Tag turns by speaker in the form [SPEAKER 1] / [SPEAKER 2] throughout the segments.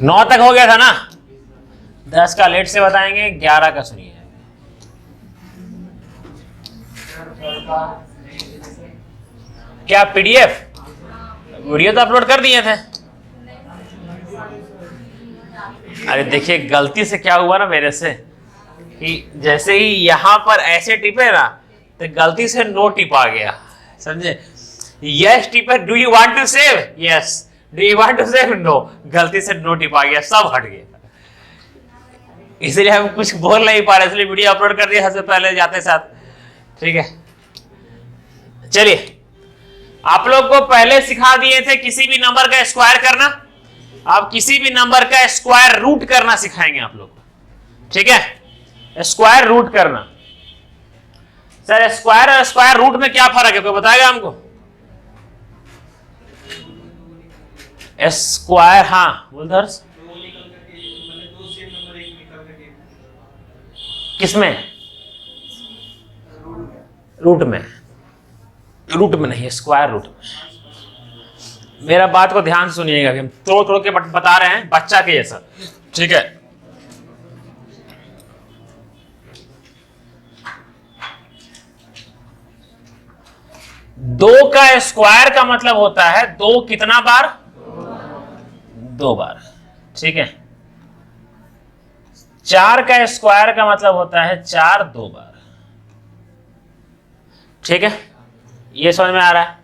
[SPEAKER 1] 9 तक हो गया था ना, 10 का लेट से बताएंगे, 11 का सुनिए। क्या पीडीएफ वीडियो तो अपलोड कर दिए थे। अरे देखिए गलती से क्या हुआ ना मेरे से कि जैसे ही यहां पर ऐसे टिपे ना तो गलती से नो टिपा गया, समझे। यस टिपे, do you want to save, yes, do you want to save, no, गलती से नो टिपा गया, सब हट गया, इसलिए हम कुछ बोल नहीं पा रहे, इसलिए वीडियो अपलोड कर दिया सबसे पहले जाते साथ। ठीक है, चलिए आप लोग को पहले सिखा दिए थे किसी भी नंबर का स्क्वायर करना, अब किसी भी नंबर का स्क्वायर रूट करना सिखाएंगे आप लोग को। ठीक है, स्क्वायर रूट करना। सर स्क्वायर और स्क्वायर रूट में क्या फर्क है, कोई बताएगा हमको? स्क्वायर, हाँ बोल किसमें? रूट में, रूट में नहीं, स्क्वायर रूट में। मेरा बात को ध्यान से सुनिएगा, हम थोड़ा थोड़ा के बता रहे हैं बच्चा के जैसा। ठीक है, दो का स्क्वायर का मतलब होता है दो कितना बार? 2 बार। ठीक है, 4 का स्क्वायर का मतलब होता है 4 2 बार। ठीक है, ये समझ में आ रहा है।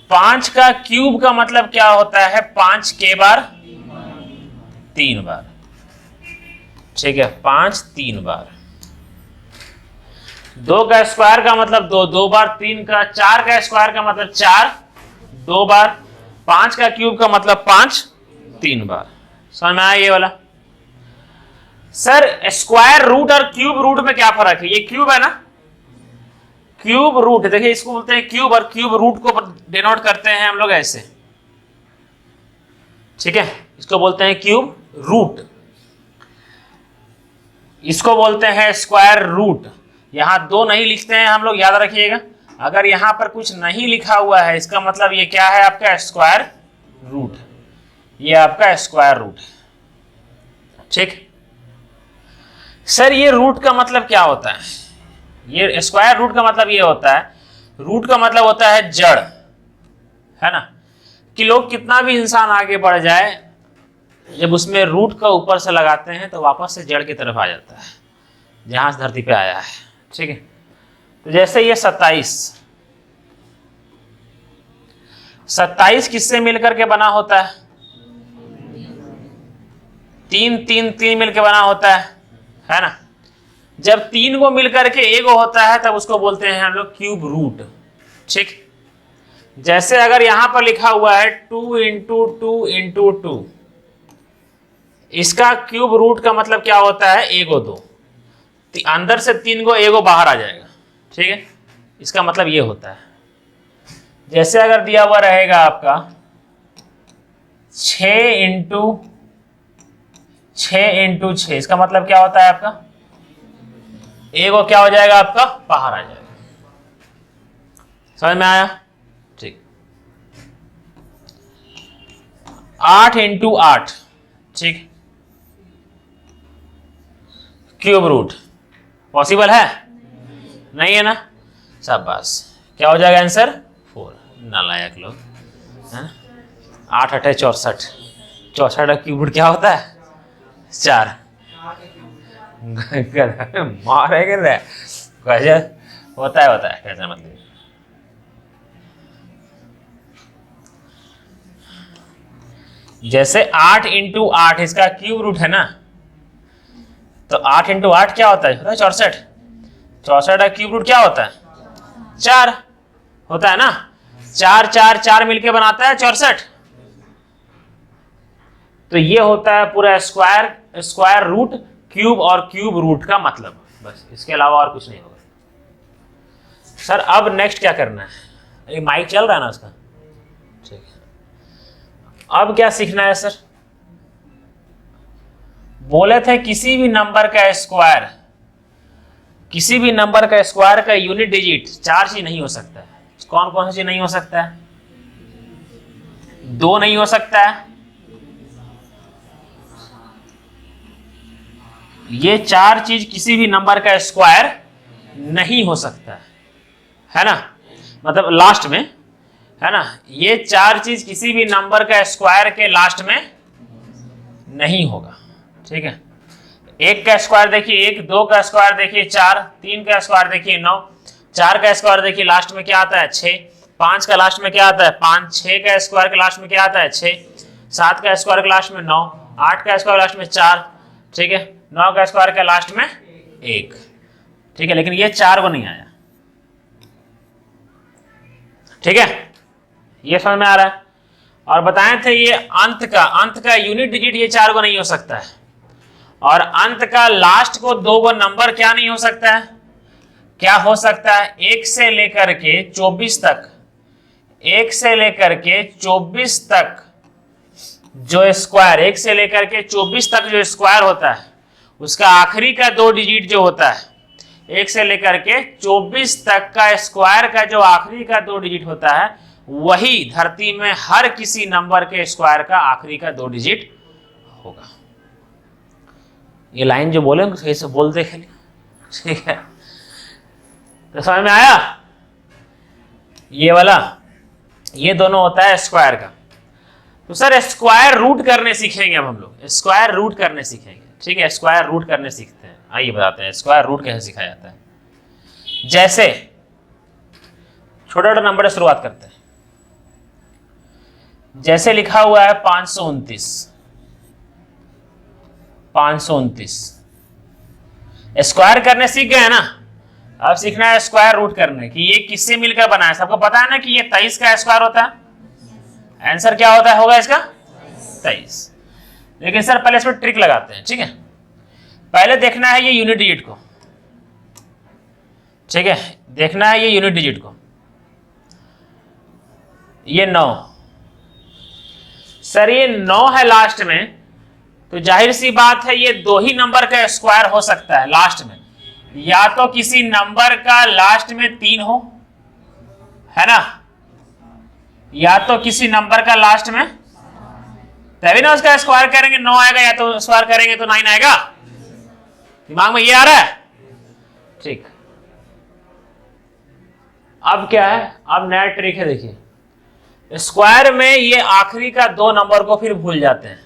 [SPEAKER 1] 5 का क्यूब का मतलब क्या होता है? 5 के बार 3 बार। ठीक है, 5 3 बार। 2 का स्क्वायर का मतलब 2 2 बार, 3 का 4 का स्क्वायर का मतलब 4 2 बार, 5 का क्यूब का मतलब 5 3 बार। समझ में आया ये वाला? सर स्क्वायर रूट और क्यूब रूट में क्या फर्क है? ये क्यूब है ना, क्यूब रूट, देखिए इसको बोलते हैं क्यूब, और क्यूब रूट को डिनोट करते हैं हम लोग ऐसे। ठीक है, इसको बोलते हैं क्यूब रूट, इसको बोलते हैं स्क्वायर रूट। यहां 2 नहीं लिखते हैं हम लोग, याद रखिएगा। अगर यहां पर कुछ नहीं लिखा हुआ है इसका मतलब ये क्या है? आपका स्क्वायर रूट, ये आपका स्क्वायर रूट है। ठीक, सर ये रूट का मतलब क्या होता है? ये स्क्वायर रूट का मतलब ये होता है, रूट का मतलब होता है जड़, है ना, कि लोग कितना भी इंसान आगे बढ़ जाए, जब उसमें रूट का ऊपर से लगाते हैं तो वापस से जड़ की तरफ आ जाता है, जहां से धरती पे आया है। ठीक है, तो जैसे ये 27 किससे मिलकर के बना होता है? 3 3 3 मिलकर बना होता है ना। जब 3 को मिलकर के एगो होता है तब उसको बोलते हैं हम लोग क्यूब रूट। ठीक, जैसे अगर यहां पर लिखा हुआ है 2 इंटू 2 इंटू 2, इसका क्यूब रूट का मतलब क्या होता है? एगो 2, अंदर से 3 को एगो बाहर आ जाएगा। ठीक है, इसका मतलब ये होता है। जैसे अगर दिया हुआ रहेगा आपका 6 इंटू 6, इसका मतलब क्या होता है? आपका एगो क्या हो जाएगा? आपका बाहर आ जाएगा। समझ में आया? ठीक, 8 इंटू 8, ठीक, क्यूब रूट पॉसिबल है? नहीं है ना, शाबाश। क्या हो जाएगा आंसर? 4। नालायक लोग, 8 8 64, 64 का क्यूब रूट क्या होता है? 4। मारे कैसे होता है कैसे मतलब। जैसे 8 इंटू 8 इसका क्यूब रूट है ना, तो 8 इंटू 8 क्या होता है? 64। 64 का क्यूब रूट क्या होता है? 4 होता है ना। 4 4 4 मिलके बनाता है 64। तो ये होता है पूरा स्क्वायर रूट, क्यूब और क्यूब रूट का मतलब, बस इसके अलावा और कुछ नहीं होगा। सर अब नेक्स्ट क्या करना है? ये माइक चल रहा है ना उसका? ठीक है, अब क्या सीखना है सर? बोले थे किसी भी नंबर का स्क्वायर, किसी भी नंबर का स्क्वायर का यूनिट डिजिट 4 चीज नहीं हो सकता है। कौन कौन सी चीज नहीं हो सकता है? 2 नहीं हो सकता है। ये 4 चीज किसी भी नंबर का स्क्वायर नहीं हो सकता है ना, मतलब लास्ट में, है ना। ये 4 चीज किसी भी नंबर का स्क्वायर के लास्ट में नहीं होगा, ठीक है। 1 का स्क्वायर देखिए 1, 2 का स्क्वायर देखिए 4, 3 का स्क्वायर देखिए 9, 4 का स्क्वायर देखिए लास्ट में क्या आता है 6, 5 का लास्ट में क्या आता है 5, 6 का स्क्वायर के लास्ट में क्या आता है 6, 7 का स्क्वायर के लास्ट में 9, 8 का स्क्वायर लास्ट में 4, ठीक है, 9 का स्क्वायर के लास्ट में 1, ठीक है। लेकिन ये 4 को नहीं आया, ठीक है, ये समझ में आ रहा है। और बताए थे ये अंत का यूनिट डिजिट ये 4 को नहीं हो सकता है, और अंत का लास्ट को 2 को नंबर क्या नहीं हो सकता है, क्या हो सकता है 1 से लेकर के 24 तक, 1 से लेकर के 24 तक जो स्क्वायर, 1 से लेकर के 24 तक जो स्क्वायर होता है उसका आखिरी का 2 डिजिट जो होता है, 1 से लेकर के 24 तक का स्क्वायर का जो आखिरी का 2 डिजिट होता है वही धरती में हर किसी नंबर के स्क्वायर का आखिरी का 2 डिजिट होगा। ये लाइन जो बोले सही से बोलते खेले, ठीक है, तो समझ में आया। ये वाला ये दोनों होता है स्क्वायर का। तो सर स्क्वायर रूट करने सीखेंगे अब हम लोग, स्क्वायर रूट करने सीखेंगे, ठीक है, स्क्वायर रूट करने सीखते हैं। आइए बताते हैं स्क्वायर रूट कैसे सिखाया जाता है। जैसे छोटा छोटा नंबर से शुरुआत करते हैं। जैसे लिखा हुआ है 529, 529 स्क्वायर करने सीख गए ना, अब सीखना है स्क्वायर रूट करने कि ये किससे मिलकर बना है। सबको पता है ना कि ये 23 का स्क्वायर होता है, आंसर क्या होता है होगा इसका 23। लेकिन सर पहले इसमें ट्रिक लगाते हैं, ठीक है। पहले देखना है ये यूनिट डिजिट को, ठीक है, देखना है ये यूनिट डिजिट को। ये 9, सर ये 9 है लास्ट में, तो जाहिर सी बात है ये 2 ही नंबर का स्क्वायर हो सकता है लास्ट में, या तो किसी नंबर का लास्ट में 3 हो, है ना, या तो किसी नंबर का लास्ट में, तभी ना उसका स्क्वायर करेंगे 9 आएगा, या तो स्क्वायर करेंगे तो 9 आएगा। दिमाग में ये आ रहा है, ठीक। अब क्या है, अब नया ट्रिक है, देखिए स्क्वायर में ये आखिरी का 2 नंबर को फिर भूल जाते हैं,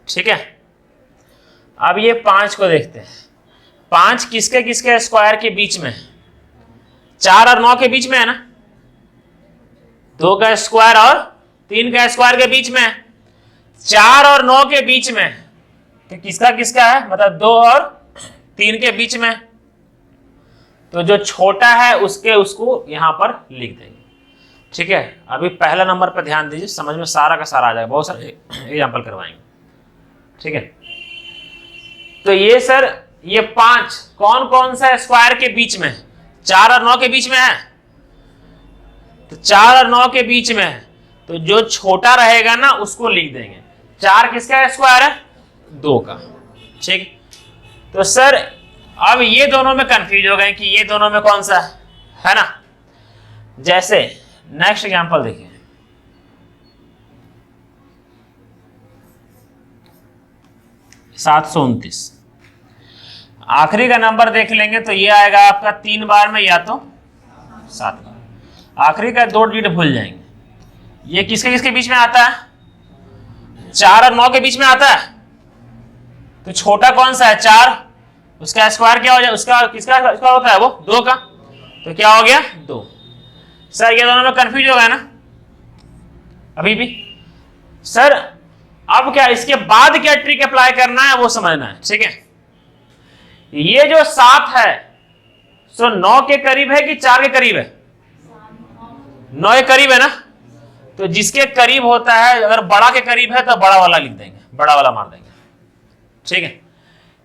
[SPEAKER 1] ठीक है। अब ये 5 को देखते हैं, 5 किसके किसके स्क्वायर के बीच में, 4 और 9 के बीच में है ना, 2 का स्क्वायर और 3 का स्क्वायर के बीच में, 4 और 9 के बीच में, तो किसका किसका है, मतलब 2 और 3 के बीच में, तो जो छोटा है उसको यहां पर लिख देंगे, ठीक है। अभी पहला नंबर पर ध्यान दीजिए, समझ में सारा का सारा आ जाएगा, बहुत सारे एग्जाम्पल करवाएंगे, ठीक है। तो ये सर ये 5 कौन कौन सा स्क्वायर के बीच में, 4 और 9 के बीच में है, तो 4 और 9 के बीच में है, तो जो छोटा रहेगा ना उसको लिख देंगे। 4 किसका स्क्वायर है, 2 का, ठीक। तो सर अब ये दोनों में कंफ्यूज हो गए कि ये दोनों में कौन सा है ना। जैसे नेक्स्ट एग्जांपल देखिए, (729) आखिरी का नंबर देख लेंगे तो ये आएगा आपका 3 बार में या तो 7 बार, आखिरी का 2 डिजिट भूल जाएंगे। ये किसके किसके बीच में आता है, 4 और 9 के बीच में आता है, तो छोटा कौन सा है 4, उसका स्क्वायर क्या हो जाए, उसका किसका स्क्वायर होता है वो 2 का, तो क्या हो गया 2। सर ये दोनों में कंफ्यूज हो गया ना अभी भी। सर अब क्या इसके बाद क्या ट्रिक अप्लाई करना है वो समझना है, ठीक है। ये जो 7 है सो 9 के करीब है कि 4 के करीब है, 9 के करीब है ना, तो जिसके करीब होता है अगर बड़ा के करीब है तो बड़ा वाला लिख देंगे, बड़ा वाला मार देंगे, ठीक है।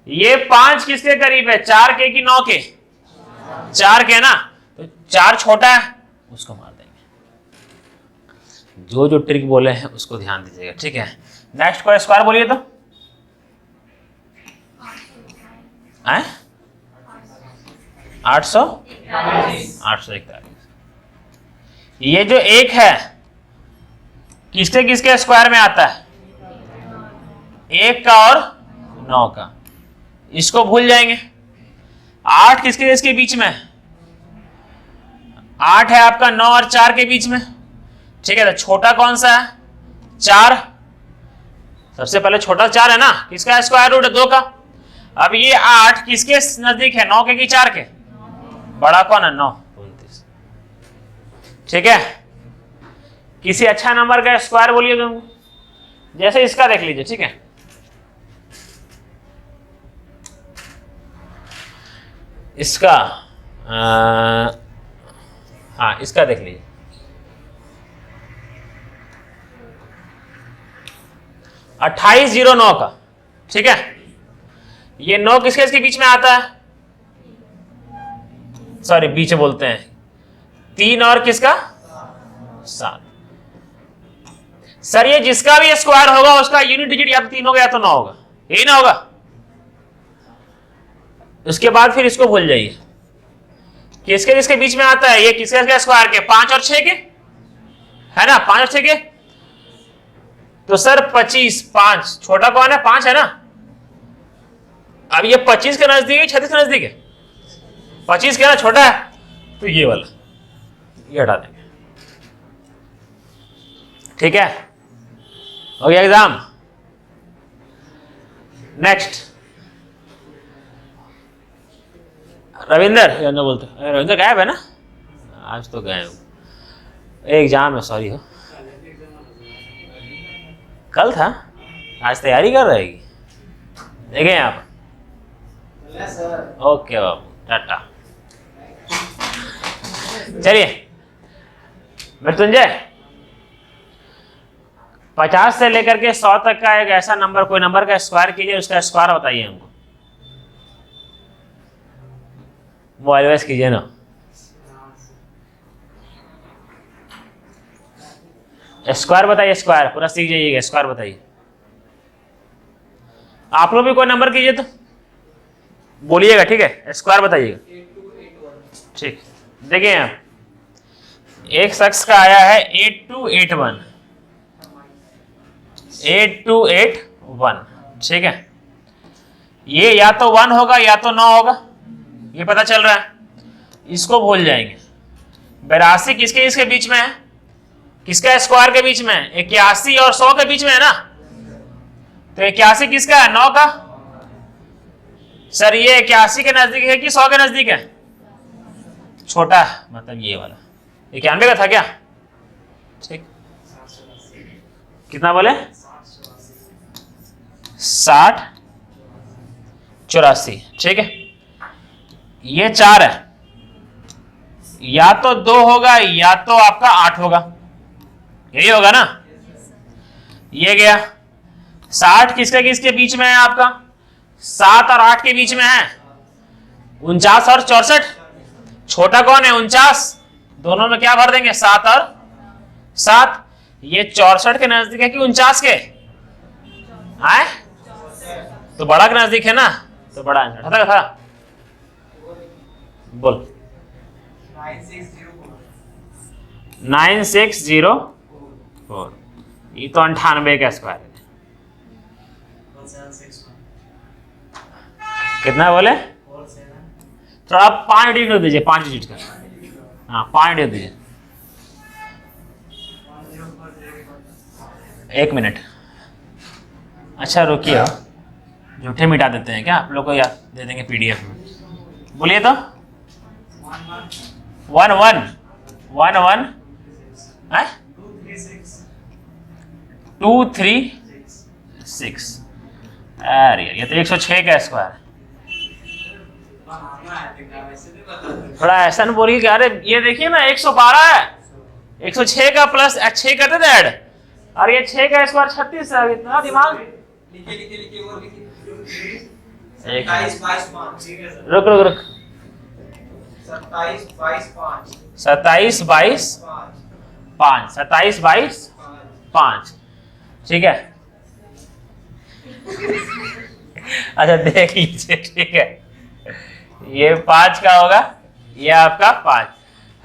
[SPEAKER 1] ये 5 किसके करीब है, 4 के कि 9 के, 4 के ना, तो 4 छोटा है उसको मार देंगे। जो जो ट्रिक बोले हैं उसको ध्यान दीजिएगा, ठीक है। नेक्स्ट कोई स्क्वायर बोलिए तो 841। ये जो 1 है किसके किसके स्क्वायर में आता है? 1 का और 9 का। इसको भूल जाएंगे। 8 किसके किसके बीच में? 8 है आपका 9 और 4 के बीच में। ठीक है, तो छोटा कौन सा है? 4। सबसे पहले छोटा 4 है ना, किसका स्क्वायर रूट है? 2 का। अब ये 8 किसके नजदीक है? 9 के कि 4 के? बड़ा कौन है? 9। ठीक है, किसी अच्छा नंबर का स्क्वायर बोलिए तुम, जैसे इसका देख लीजिए। ठीक है, इसका हाँ इसका देख लीजिए। 2809 का। ठीक है, ये 9 किसके इसके बीच में आता है? सॉरी बीच बोलते हैं, 3 और किसका? 7। सर ये जिसका भी स्क्वायर होगा उसका यूनिट डिजिट या तो 3 होगा या तो 9 होगा, यही ना होगा? उसके बाद फिर इसको भूल जाइए। किसके किसके बीच में आता है? ये किसके किसके स्क्वायर के? 5 और 6 के, है ना? 5 और 6 के। तो सर 25, 5 छोटा कौन है? 5 है ना। अब ये 25 के नजदीक है, 36 के नजदीक है? 25 के ना छोटा है, तो ये वाला ये हटा देंगे। ठीक है, हो गया एग्जाम। नेक्स्ट रविंदर बोलते, रविंदर गायब है ना? आज तो गए एग्जाम है, सॉरी हो। कल था, आज तैयारी कर रहेगी। देखें आप। ओके बाबू, टाटा। चलिए मृत्युंजय, 50 से लेकर के 100 तक का एक ऐसा नंबर, कोई नंबर का स्क्वायर कीजिए, उसका स्क्वायर बताइए हमको। मोबाइल वेस कीजिए ना। स्क्वायर बताइए, स्क्वायर पूरा सीख जाइएगा। स्क्वायर बताइए। आप लोग भी कोई नंबर कीजिए तो बोलिएगा, ठीक है? स्क्वायर बताइएगा। ठीक, देखिए यहाँ एक शख्स का आया है 8281, 8281। ठीक है, ये या तो 1 होगा या तो 9 होगा, ये पता चल रहा है। इसको भूल जाएंगे। 82 किसके इसके बीच में है? किसका स्क्वायर के बीच में है? 81 और 100 के बीच में है ना। तो 81 किसका है? 9 का। सर ये 81 के नजदीक है कि 100 के नजदीक है? छोटा, मतलब ये वाला 91 का था क्या? ठीक, कितना बोले? 60 84। ठीक है, ये 4 है, या तो 2 होगा या तो आपका 8 होगा, यही होगा ना। ये गया 60 किसके किसके बीच में है आपका? 7 और 8 के बीच में है। 49 और 64, छोटा कौन है? 49। दोनों में क्या भर देंगे? 7 और 7। ये 64 के नजदीक है कि 49 के? आए तो बड़ा के नजदीक है ना, तो बड़ा आंसर था। बोल 9604। ये तो 98 का स्क्वायर है। कितना बोले? तो आप 5 डिजिट कर दीजिए, 5 डिजिट का। हाँ 5 डिजिट दीजिए। 1 मिनट। अच्छा रुकिए, झूठे मिटा देते हैं क्या? आप लोग को याद दे देंगे पीडीएफ में। बोलिए तो 1 1 1 1 2 3 6। अरे ये तो 106 का स्क्वायर। थोड़ा ऐसा नहीं बोलिए कि अरे ये देखिए ना 112 है, 106 का प्लस 6 करते थे ऐड, और ये 6 का स्क्वायर 36 है। इतना दिमाग। रुक रुक रुक। 27 22 5, 27 22 5। ठीक है, अच्छा देख लीजिए। ठीक है, ये 5 का होगा, ये आपका 5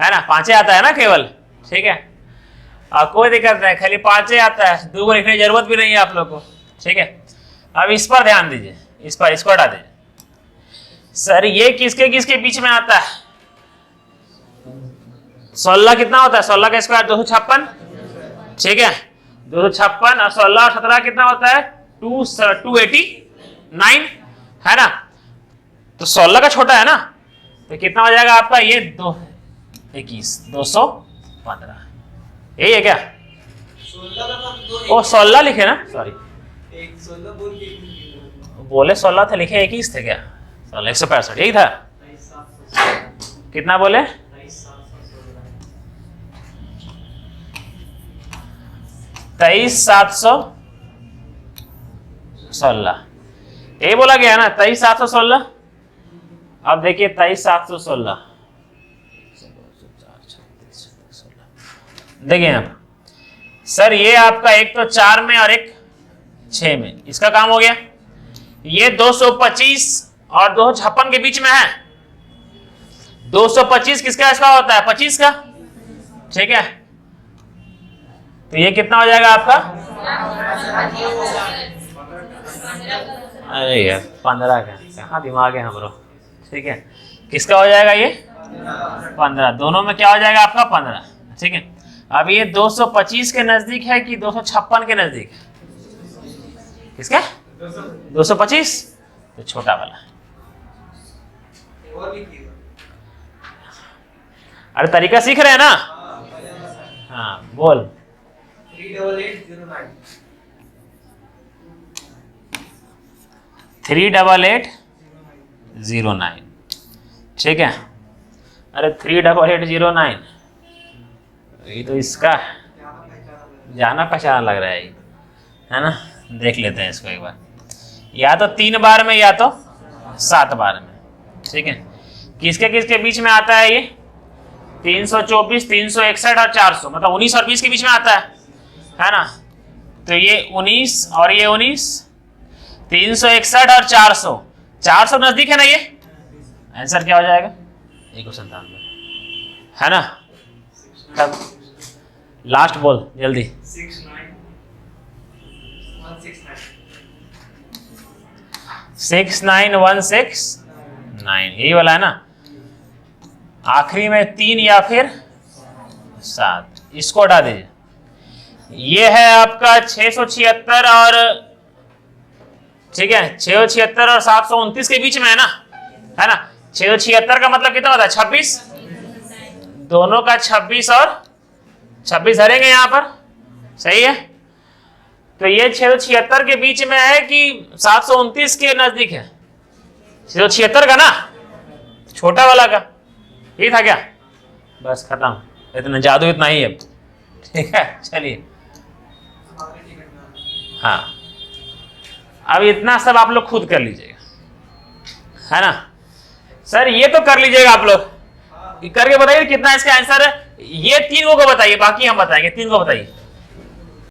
[SPEAKER 1] है ना, 5 आता है ना केवल। ठीक है, कोई दिक्कत नहीं, खाली 5 ही आता है, 2 को लिखने की जरूरत भी नहीं है आप लोग को, ठीक है। अब इस पर ध्यान दीजिए, इस पर, इसको हटा दीजिए। सर ये किसके किसके बीच में आता है? 16 कितना होता है? 16 का स्क्वायर 256, ठीक है। 256 और 16 और 17 कितना होता है? 289 है ना। तो 16 का छोटा है ना, तो कितना हो जाएगा आपका ये 215, यही है क्या? 16 लिखे ना, सॉरी बोले 16 थे, लिखे 21 थे क्या? 16 165 यही था। कितना बोले? 23,716 यही बोला गया ना, 23,716। अब देखिए 23,716, देखिए आप सर, ये आपका एक तो 4 में और एक 6 में, इसका काम हो गया। ये 225 और 256 के बीच में है। 225 किसका इसका होता है? 25 का, ठीक है। तो ये कितना हो जाएगा आपका? अरे यार 15 का, कहाँ दिमाग है हमरो, ठीक है। किसका हो जाएगा ये? 15, दोनों में क्या हो जाएगा आपका? 15, ठीक है। अब ये 225 के नजदीक है कि 256 के नजदीक? किसका? 225, तो छोटा वाला। अरे तरीका सीख रहे हैं ना? हाँ बोल। 38809, ठीक है। अरे 38809, ये तो इसका जाना पहचाना लग रहा है ना। देख लेते हैं इसको एक बार, या तो 3 बार में या तो 7 बार में, ठीक है। किसके किसके बीच में आता है ये? 324, 361 और 400, मतलब 19 और 20 के बीच में आता है ना। तो ये 19 और ये 19, 361 और 400, 400 नजदीक है ना ये। आंसर क्या हो जाएगा? 197 है ना। तब लास्ट बोल जल्दी। 69169, यही वाला है ना। आखिरी में 3 या फिर 7, इसको हटा दीजिए। ये है आपका 676 और, ठीक है, 676 और 729 के बीच में है ना, 676 का मतलब कितना होता है? 26, दोनों का 26 और 26 धरेंगे यहाँ पर, सही है। तो ये 676 के बीच में है कि 729 के नजदीक है? 676 का ना, छोटा वाला का, ये था क्या? बस खत्म, इतना जादू इतना ही है, ठीक है। चलिए हाँ, अब इतना सब आप लोग खुद कर लीजिएगा, है ना। सर ये तो कर लीजिएगा आप लोग, करके बताइए कितना इसका आंसर है। ये 3 को बताइए, बाकी हम बताएंगे। 3 को बताइए।